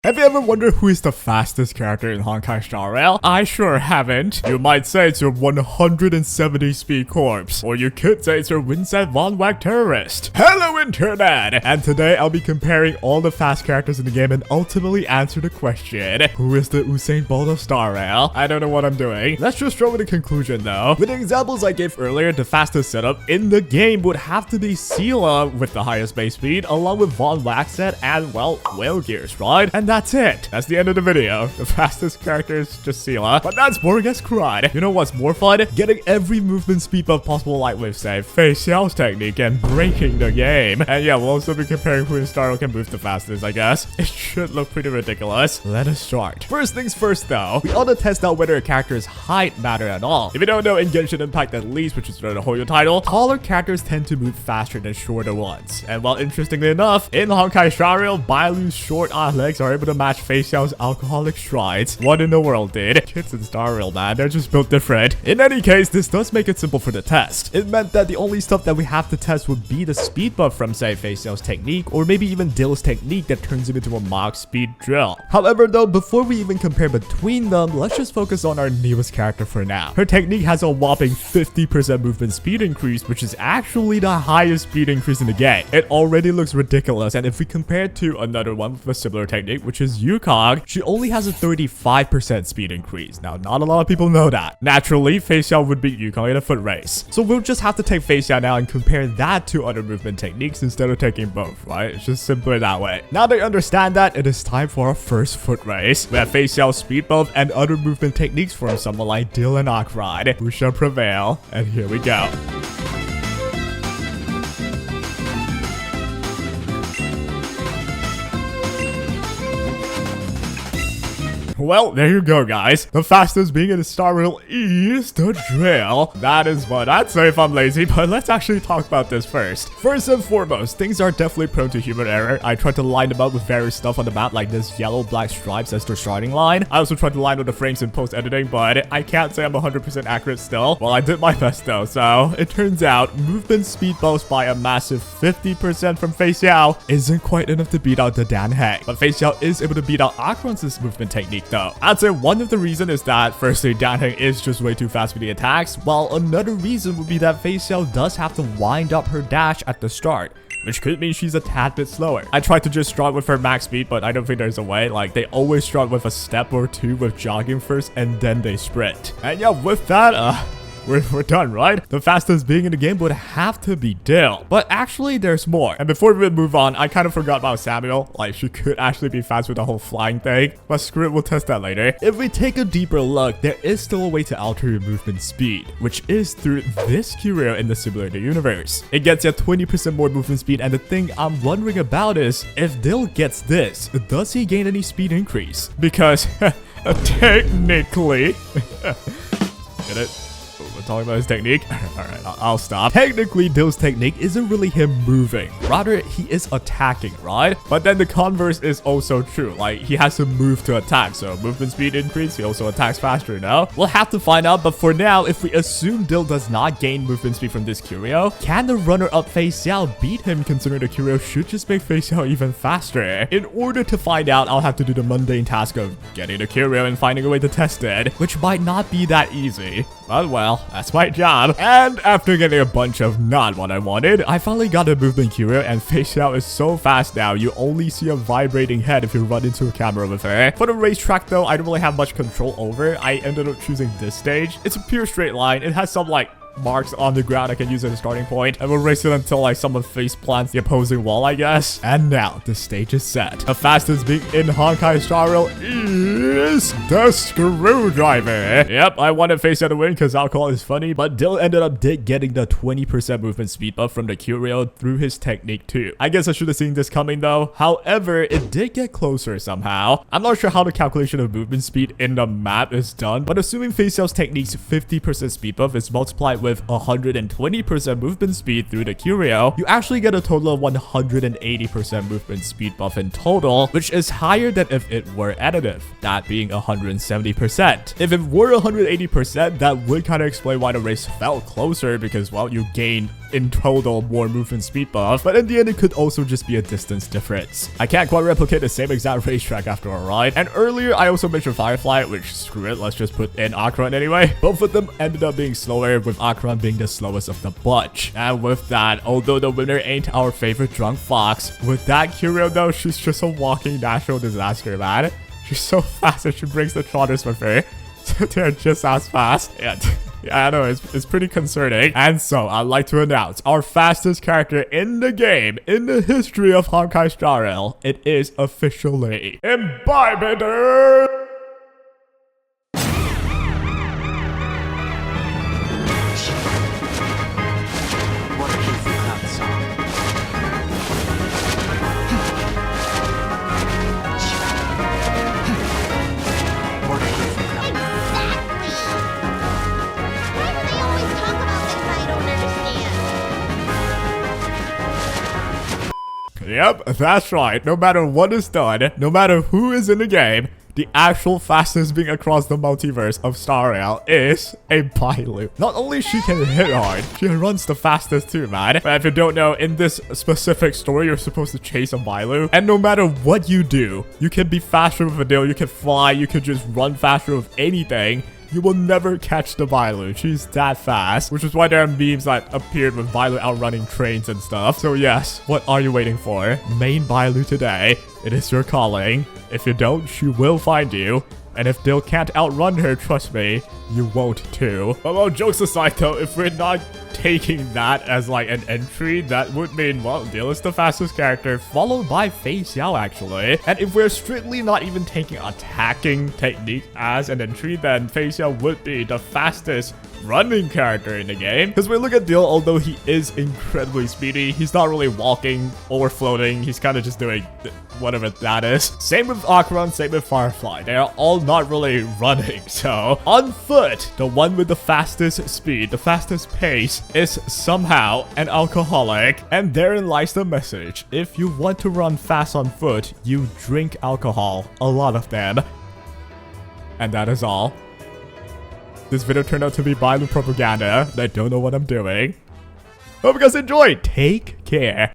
Have you ever wondered who is the fastest character in Honkai Star Rail? I sure haven't. You might say it's your 170 speed corpse, or you could say it's your Winsett Von Wack terrorist. Hello internet! And today I'll be comparing all the fast characters in the game and ultimately answer the question, who is the Usain Bolt of Star Rail? I don't know what I'm doing. Let's just throw in a conclusion though. With the examples I gave earlier, the fastest setup in the game would have to be Sela with the highest base speed, along with Von Waxet and, well, Whale Gears, right? And that's it. That's the end of the video. The fastest character is just Sela. But that's boring as crud. You know what's more fun? Getting every movement speed buff possible like with, say, Fei Xiao's technique and breaking the game. And yeah, we'll also be comparing who in Star Rail can move the fastest, I guess. It should look pretty ridiculous. Let us start. First things first though, we ought to test out whether a character's height matter at all. If you don't know, in Genshin Impact at least, which is the Hoyo title, taller characters tend to move faster than shorter ones. And well, interestingly enough, in Honkai Star Rail, Bailu's short legs are able to match Fei Xiao's alcoholic strides. What in the world, dude? Kids in Star Rail, man, they're just built different. In any case, this does make it simple for the test. It meant that the only stuff that we have to test would be the speed buff from, say, Fei Xiao's technique, or maybe even Dill's technique that turns him into a Mach speed drill. However, though, before we even compare between them, let's just focus on our newest character for now. Her technique has a whopping 50% movement speed increase, which is actually the highest speed increase in the game. It already looks ridiculous, and if we compare it to another one with a similar technique, which is Yukong, she only has a 35% speed increase. Now, not a lot of people know that. Naturally, Fei Xiao would beat Yukong in a foot race. So we'll just have to take Fei Xiao now and compare that to other movement techniques instead of taking both, right? It's just simpler that way. Now that you understand that, it is time for our first foot race. We have Fei Xiao's speed buff and other movement techniques from someone like Dill and Akride. Who shall prevail? And here we go. Well, there you go, guys. The fastest being in Star Rail is the drill. That is what I'd say if I'm lazy, but let's actually talk about this first. First and foremost, things are definitely prone to human error. I tried to line them up with various stuff on the map, like this yellow-black stripes as their starting line. I also tried to line up the frames in post-editing, but I can't say I'm 100% accurate still. Well, I did my best though, so it turns out movement speed buffs by a massive 50% from Fei Xiao isn't quite enough to beat out the Dan Heng. But Fei Xiao is able to beat out Akron's movement technique though. I'd say one of the reasons is that firstly, Dan Heng is just way too fast for the attacks, while another reason would be that Fei Xiao does have to wind up her dash at the start, which could mean she's a tad bit slower. I tried to just start with her max speed, but I don't think there's a way. Like, they always start with a step or two with jogging first, and then they sprint. And yeah, with that, we're done, right? The fastest being in the game would have to be Dill. But actually, there's more. And before we move on, I kind of forgot about Samuel. Like, she could actually be fast with the whole flying thing. But screw it, we'll test that later. If we take a deeper look, there is still a way to alter your movement speed, which is through this curio in the simulator universe. It gets you 20% more movement speed, and the thing I'm wondering about is, if Dill gets this, does he gain any speed increase? Because, technically... Get it? We're talking about his technique. Alright, I'll stop. Technically, Dill's technique isn't really him moving. Rather, he is attacking, right? But then the converse is also true. Like, he has to move to attack. So, movement speed increase, he also attacks faster now. We'll have to find out, but for now, if we assume Dill does not gain movement speed from this curio, can the runner-up Fei Xiao beat him, considering the curio should just make Fei Xiao even faster? In order to find out, I'll have to do the mundane task of getting the curio and finding a way to test it, which might not be that easy. But well, that's my job. And after getting a bunch of not what I wanted, I finally got a movement curio, and Fei Xiao is so fast now, you only see a vibrating head if you run into a camera with her. For the racetrack though, I don't really have much control over. I ended up choosing this stage. It's a pure straight line. It has some like marks on the ground I can use as a starting point, and we'll race it until like someone face plants the opposing wall, I guess. And now the stage is set. The fastest being in Honkai Star Rail is the Screwdriver. Yep, I wanted Fei Xiao to win because alcohol is funny, but Dill ended up getting the 20% movement speed buff from the curio through his technique too. I guess I should have seen this coming though. However, it did get closer somehow. I'm not sure how the calculation of movement speed in the map is done, but assuming Fei Xiao's technique's 50% speed buff is multiplied with 120% movement speed through the curio, you actually get a total of 180% movement speed buff in total, which is higher than if it were additive. That being 170%. If it were 180%, that would kind of explain why the race felt closer because, well, you gain in total more movement speed buff, but in the end it could also just be a distance difference. I can't quite replicate the same exact racetrack after a ride, and earlier I also mentioned Firefly, which screw it, let's just put in Akron anyway. Both of them ended up being slower, with Akron being the slowest of the bunch. And with that, although the winner ain't our favorite drunk fox, with that Curio though, she's just a walking natural disaster, man. She's so fast that she brings the trotters with her. So they're just as fast. Yeah, I know, it's pretty concerning. And so, I'd like to announce our fastest character in the game, in the history of Honkai Star Rail. It is officially Imbibiter! Yep, that's right. No matter what is done, no matter who is in the game, the actual fastest being across the multiverse of Star Rail is a Bailu. Not only she can hit hard, she runs the fastest too, man. But if you don't know, in this specific story, you're supposed to chase a Bailu. And no matter what you do, you can be faster with a deal, you can fly, you can just run faster with anything. You will never catch the Bailu. She's that fast, which is why there are memes that appeared with Bailu outrunning trains and stuff. So yes, what are you waiting for? Main Bailu today. It is your calling. If you don't, she will find you. And if Dill can't outrun her, trust me, you won't too. But well, jokes aside though, if we're not taking that as like an entry, that would mean, well, Dill is the fastest character, followed by Xiao actually. And if we're strictly not even taking attacking technique as an entry, then Xiao would be the fastest running character in the game. Because we look at Dill, although he is incredibly speedy, he's not really walking or floating. He's kind of just doing whatever that is. Same with Akron, same with Firefly. They are all not really running. So on foot, the one with the fastest speed, the fastest pace, is somehow an alcoholic. And therein lies the message. If you want to run fast on foot, you drink alcohol. A lot of them. And that is all. This video turned out to be Bailu propaganda. I don't know what I'm doing. Hope you guys enjoyed. Take care.